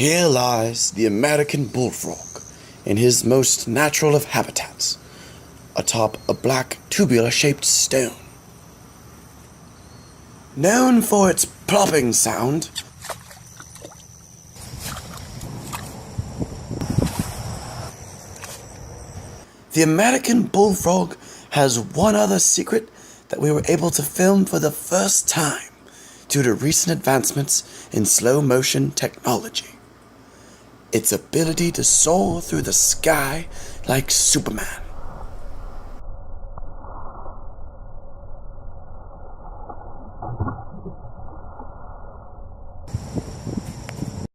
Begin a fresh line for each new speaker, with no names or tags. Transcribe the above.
Here lies the American bullfrog in his most natural of habitats, atop a black tubular-shaped stone. Known for its plopping sound, the American bullfrog has one other secret that we were able to film for the first time due to recent advancements in slow-motion technology. Its ability to soar through the sky like Superman.